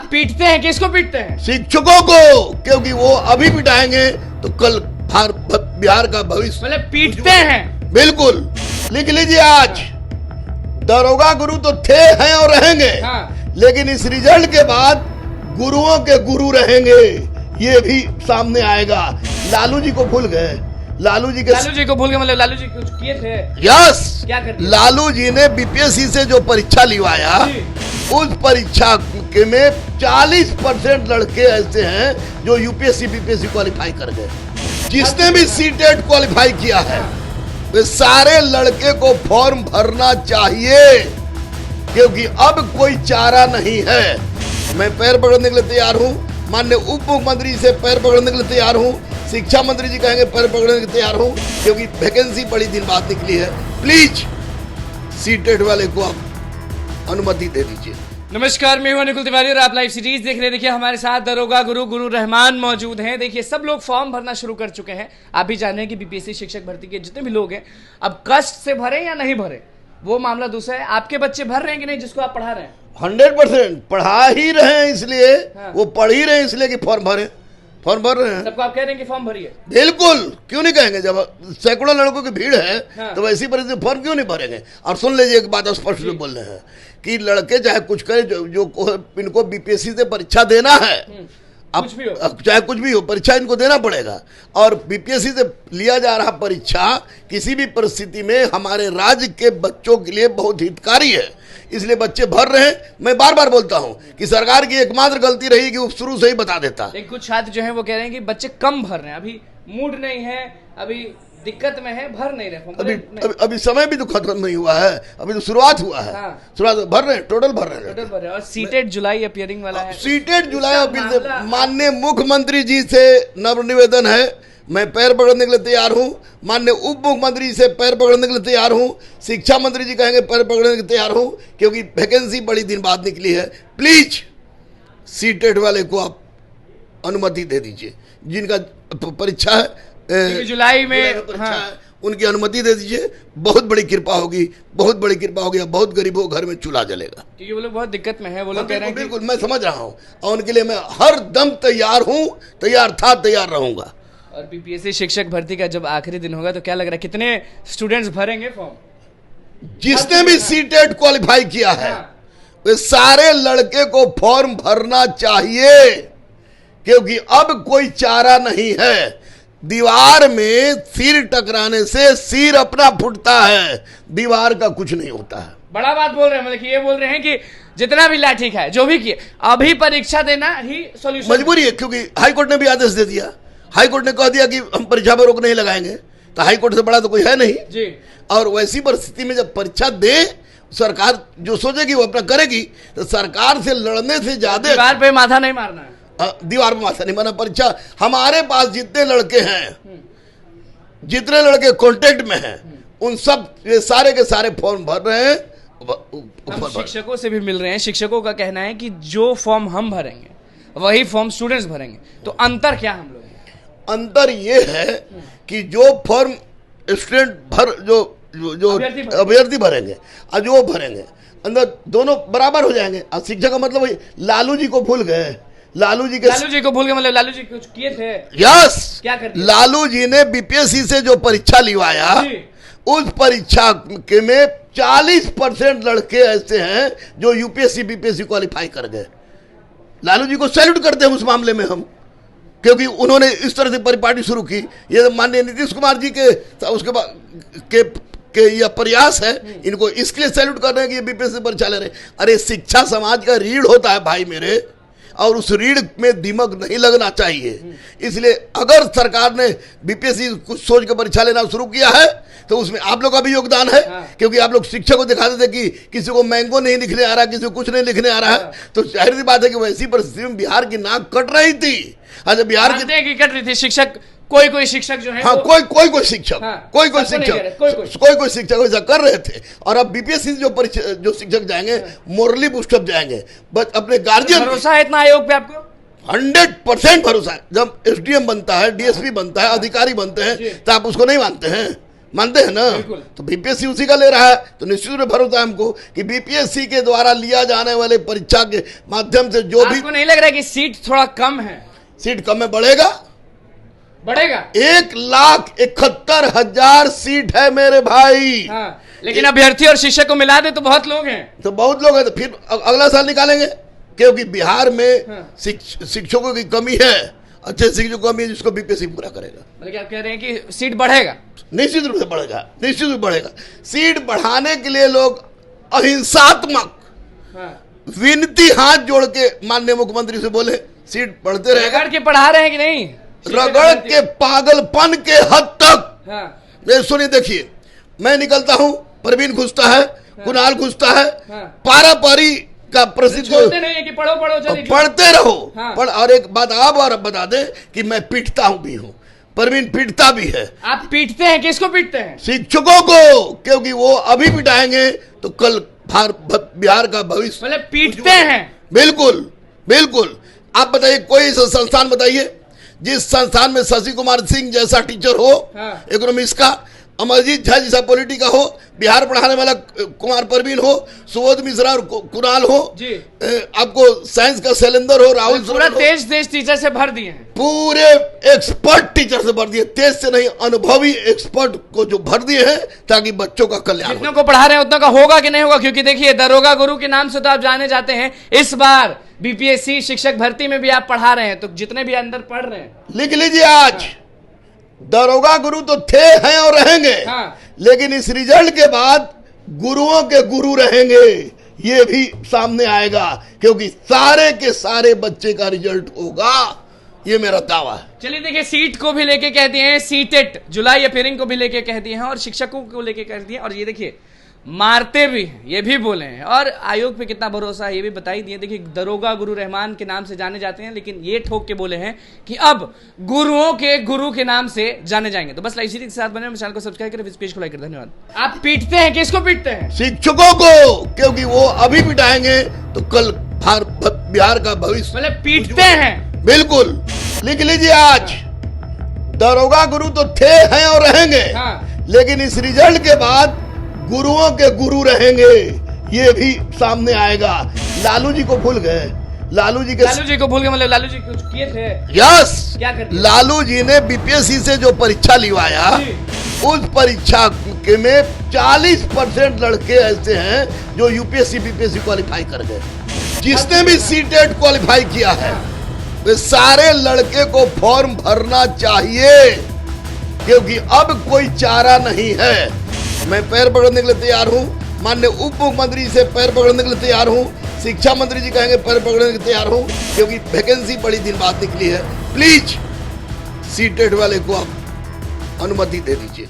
आप पीटते हैं, किसको पीटते हैं? शिक्षकों को, क्योंकि वो अभी पिटाएंगे तो कल बिहार का भविष्य। मतलब पीटते हैं? बिल्कुल, लिख लीजिए आज। दरोगा गुरु तो थे, हैं और रहेंगे। हाँ। लेकिन इस रिजल्ट के बाद गुरुओं के गुरु रहेंगे, ये भी सामने आएगा। लालू जी को भूल गए? लालू जी को भूल गए? मतलब लालू जी कुछ किए थे? यस, क्या कर दिया? लालू जी ने बीपीएससी से जो परीक्षा लिवाया, उस परीक्षा के में 40% लड़के ऐसे हैं जो यूपीएससी बीपीएससी क्वालिफाई कर गए। जिसने भी सीटेट क्वालिफाई किया है वे सारे लड़के को फॉर्म भरना चाहिए, क्योंकि अब कोई चारा नहीं है। मैं पैर पकड़ने के लिए तैयार हूं, माननीय उप मुख्यमंत्री से पैर पकड़ने के लिए तैयार हूं, शिक्षा मंत्री जी कहेंगे पैर पकड़ने के लिए तैयार हूं, क्योंकि वैकेंसी बड़ी दिन बाद निकली है। प्लीज सीटेट वाले को आप अनुमति दे दीजिए। नमस्कार, मैं हूं अनुकुल तिवारी और आप लाइव सीरीज देख रहे हैं। देखिए हमारे साथ दरोगा गुरु रहमान मौजूद हैं। देखिए सब लोग फॉर्म भरना शुरू कर चुके हैं। आप भी जान रहे हैं कि बीपीएससी शिक्षक भर्ती के जितने भी लोग हैं अब कष्ट से भरे या नहीं भरे वो मामला दूसरा है। आपके बच्चे भर रहे हैं कि नहीं जिसको आप पढ़ा रहे हैं? 100% पढ़ा ही रहे हैं, इसलिए हाँ। वो पढ़ ही रहे हैं, इसलिए कि फॉर्म भरे, फॉर्म भर रहे हैं। सबको आप कह रहे हैं कि फॉर्म भरिए? बिल्कुल, क्यों नहीं कहेंगे? जब सैकड़ों लड़कों की भीड़ है हाँ। तो वैसी परिस्थिति फॉर्म क्यों नहीं भरेंगे? और सुन लीजिए एक बात स्पष्ट रूप बोल रहे हैं कि लड़के चाहे कुछ करें, जो इनको बीपीएससी से परीक्षा देना है, अब चाहे कुछ भी हो परीक्षा इनको देना पड़ेगा। और बीपीएससी से लिया जा रहा परीक्षा किसी भी परिस्थिति में हमारे राज्य के बच्चों के लिए बहुत हितकारी है, इसलिए बच्चे भर रहे हैं। मैं बार बार बोलता हूं कि सरकार की एकमात्र गलती रही कि वो शुरू से ही बता देता। एक कुछ छात्र जो है वो कह रहे हैं कि बच्चे कम भर रहे हैं, अभी मूड नहीं है, अभी दिक्कत में है, भर नहीं रहे। अभी समय भी तो खत्म नहीं हुआ है, अभी तो शुरुआत हुआ है। हाँ। शुरुआत भर रहे हैं, टोटल भर रहे हैं। और सीटेट जुलाई अपीयरिंग वाला है। सीटेट जुलाई अपीयरिंग, माननीय मुख्यमंत्री जी से नम्र निवेदन है, मैं पैर पकड़ने के लिए तैयार हूं, माननीय उप मुख्यमंत्री से पैर पकड़ने के लिए तैयार हूं, शिक्षा मंत्री जी कहेंगे पैर पकड़ने के लिए तैयार हूं, क्योंकि वैकेंसी बड़ी दिन बाद निकली है। प्लीज सीटेट वाले को आप अनुमति दे दीजिए, जिनका परीक्षा है जुलाई में, हाँ। उनकी अनुमति दे दीजिए। बहुत बड़ी कृपा होगी, बहुत बड़ी कृपा होगी। बहुत गरीबों घर में चूल्हा जलेगा, क्योंकि वो लोग बहुत दिक्कत में है। वो लोग कह रहे हैं बिल्कुल, मैं समझ रहा हूँ और उनके लिए मैं हर दम तैयार हूँ, तैयार था, तैयार रहूंगा। और बीपीएससी शिक्षक भर्ती का जब आखिरी दिन होगा तो क्या लग रहा है कितने स्टूडेंट्स भरेंगे फॉर्म? जिसने भी सीटेट क्वालिफाई किया है वे सारे लड़के को फॉर्म भरना चाहिए, क्योंकि अब कोई चारा नहीं है। दीवार में सिर टकराने से सिर अपना फूटता है, दीवार का कुछ नहीं होता है। बड़ा बात बोल रहे हैं, मतलब ये बोल रहे हैं कि जितना भी लाठी खाए, जो भी किए, अभी परीक्षा देना ही सॉल्यूशन। मजबूरी है, क्योंकि हाईकोर्ट ने भी आदेश दे दिया। हाईकोर्ट ने कह दिया कि हम परीक्षा पर रोक नहीं लगाएंगे, तो हाईकोर्ट से बड़ा तो कोई है नहीं जी। और वैसी परिस्थिति में जब परीक्षा दे, सरकार जो सोचेगी वो अपना करेगी। तो सरकार से लड़ने से ज्यादा दीवार पे माथा नहीं मारना है, दीवार पे माथा नहीं मारना। परीक्षा हमारे पास जितने लड़के हैं, जितने लड़के कांटेक्ट में हैं, उन सब ये सारे के सारे फॉर्म भर रहे हैं। हम शिक्षकों से भी मिल रहे हैं। शिक्षकों का कहना है कि जो फॉर्म हम भरेंगे वही फॉर्म स्टूडेंट्स भरेंगे। तो अंतर क्या हम लोग? अंतर ये है कि जो फॉर्म स्टूडेंट जो अभ्यर्थी भरेंगे और जो भरेंगे, अंदर दोनों बराबर हो जाएंगे। और शिक्षा का मतलब वही, लालू जी को भूल गए? लालू जी को भूल गए? मतलब लालू जी कुछ किए थे? यस, क्या कर दिया? लालू जी ने बीपीएससी से जो परीक्षा लिवाया, उस परीक्षा के में 40% लड़के ऐसे हैं जो यूपीएससी बीपीएससी क्वालिफाई कर गए। लालू जी को सैल्यूट करते हैं उस मामले में हम, क्योंकि उन्होंने इस तरह से परिपाटी शुरू की। ये माननीय नीतीश कुमार जी के उसके बाद के यह प्रयास है, इनको इसके लिए सैल्यूट कर रहे हैं कि ये बीपीएससी परीक्षा ले रहे हैं। अरे शिक्षा समाज का रीढ़ होता है भाई मेरे, और उस रीढ़ में दिमाग नहीं लगना चाहिए। इसलिए अगर सरकार ने बीपीएससी कुछ सोच के परीक्षा लेना शुरू किया है तो उसमें आप लोग का भी योगदान है। क्योंकि आप लोग शिक्षा को दिखाते थे कि किसी को मैंगो नहीं लिखने आ रहा, किसी को कुछ नहीं लिखने आ रहा है, तो जाहिर सी बात है कि वैसी परिस्थिति में बिहार की नाक कट रही थी। अच्छा, बिहार की कट रही थी। शिक्षक कोई शिक्षक जो है, हाँ, कोई शिक्षक, कोई शिक्षक ऐसा कर रहे थे। और अब बीपीएससी जो शिक्षक जाएंगे मोरली बूस्टअप जाएंगे, बस अपने गार्जियन। भरोसा है इतना आयोग पे आपको? 100% भरोसा है। जब एसडीएम बनता है, डीएसपी बनता है, अधिकारी बनते हैं, तो आप उसको नहीं मानते हैं? मानते हैं ना? बिल्कुल। तो बीपीएससी उसी का ले रहा है, तो निश्चित रूप से भरोसा है हमको कि बीपीएससी के द्वारा लिया जाने वाले परीक्षा के माध्यम से जो भी आपको नहीं लग रहा है कि सीट थोड़ा कम है? सीट कम में बढ़ेगा। 1,71,000 सीट है मेरे भाई। हाँ, लेकिन अभ्यर्थी और शिक्षक को मिला दे तो बहुत लोग हैं। तो बहुत लोग हैं, तो फिर अगला साल निकालेंगे, क्योंकि बिहार में हाँ। शिक्षकों की कमी है, अच्छे शिक्षकों की कमी है, जिसको बीपीएससी पूरा करेगा। बल्कि आप कह रहे हैं कि सीट बढ़ेगा? निश्चित रूप से बढ़ेगा, निश्चित रूप से बढ़ेगा। सीट बढ़ाने के लिए लोग अहिंसात्मक हाँ। विनती हाथ जोड़ के माननीय मुख्यमंत्री से बोले सीट बढ़ते रहेगा। रगड़ के पढ़ा रहे हैं कि नहीं? रगड़ के पागलपन के हद तक। हाँ। ये सुनिए, देखिए, मैं निकलता हूं, प्रवीण घुसता है, कुणाल घुसता है, हाँ। पारा पारी का प्रसिद्ध छोड़ते नहीं है कि पढ़ो पढ़ो चलिए पढ़ते रहो। हाँ। और एक बात आप और बता दे कि मैं पीटता हूं भी हूं, प्रवीण पीटता भी है। आप पीटते हैं? किसको पीटते हैं? शिक्षकों को, क्योंकि वो अभी पिटाएंगे तो कल बिहार का भविष्य। मतलब पीटते हैं? बिल्कुल बिल्कुल। आप बताइए, कोई ऐसा संस्थान बताइए जिस संस्थान में शशि कुमार सिंह जैसा टीचर हो, हाँ। इकोनॉमिक्स का, अमरजीत झा जैसा पॉलिटी का हो, बिहार पढ़ाने वाला कुमार परवीन हो, सुबोध मिश्रा और कुणाल हो जी, आपको साइंस का शैलेंद्र हो, राहुल पूरा तेज टीचर से भर दिए हैं। पूरे एक्सपर्ट टीचर से भर दिए, तेज से नहीं, अनुभवी एक्सपर्ट को जो भर दिए हैं, ताकि बच्चों का कल्याण हो। जितनों को पढ़ा रहे हैं उतना का होगा कि नहीं होगा? क्योंकि देखिए, दरोगा गुरु के नाम से तो आप जाने जाते हैं। इस बार बीपीएससी शिक्षक भर्ती में भी आप पढ़ा रहे हैं, तो जितने भी अंदर पढ़ रहे हैं, लिख लीजिए आज, दरोगा गुरु तो थे, हैं और रहेंगे। हाँ। लेकिन इस रिजल्ट के बाद गुरुओं के गुरु रहेंगे, ये भी सामने आएगा, क्योंकि सारे के सारे बच्चे का रिजल्ट होगा, ये मेरा दावा है। चलिए देखिए, सीट को भी लेके कह दिए हैं, सीटेट जुलाई अपियरिंग को भी लेके कह दिए हैं, और शिक्षकों को लेके कह दिए, और ये देखिए मारते भी हैं, ये भी बोले हैं, और आयोग पे कितना भरोसा है ये भी बता ही दिए। देखिए, दरोगा गुरु रहमान के नाम से जाने जाते हैं, लेकिन ये ठोक के बोले हैं कि अब गुरुओं के गुरु के नाम से जाने जाएंगे। तो बस लाइव सीरीज के साथ बने, चैनल को सब्सक्राइब करें, इस पेज को लाइक करें। धन्यवाद। आप पीटते हैं? किसको पीटते हैं? शिक्षकों को, क्योंकि वो अभी पिटाएंगे तो कल बिहार का भविष्य। मतलब पीटते हैं? बिल्कुल। लिख लीजिए आज, दरोगा गुरु तो थे, हैं और रहेंगे। हाँ। लेकिन इस रिजल्ट के बाद गुरुओं के गुरु रहेंगे, ये भी सामने आएगा। लालू जी को भूल गए? लालू जी को भूल गए, मतलब लालू जी कुछ किए थे? यस। क्या कर दिया? लालू जी ने बीपीएससी से जो परीक्षा लिवाया, उस परीक्षा के में 40% लड़के ऐसे हैं जो यूपीएससी बीपीएससी क्वालिफाई कर गए। जिसने भी सीटेट क्वालिफाई किया है, वे सारे लड़के को फॉर्म भरना चाहिए, क्योंकि अब कोई चारा नहीं है। मैं पैर पकड़ने के लिए तैयार हूं, माननीय उप मुख्यमंत्री से पैर पकड़ने के लिए तैयार हूं, शिक्षा मंत्री जी कहेंगे पैर पकड़ने के लिए तैयार हूं, क्योंकि वैकेंसी बड़ी दिन बाद निकली है। प्लीज सीटेट वाले को आप अनुमति दे दीजिए।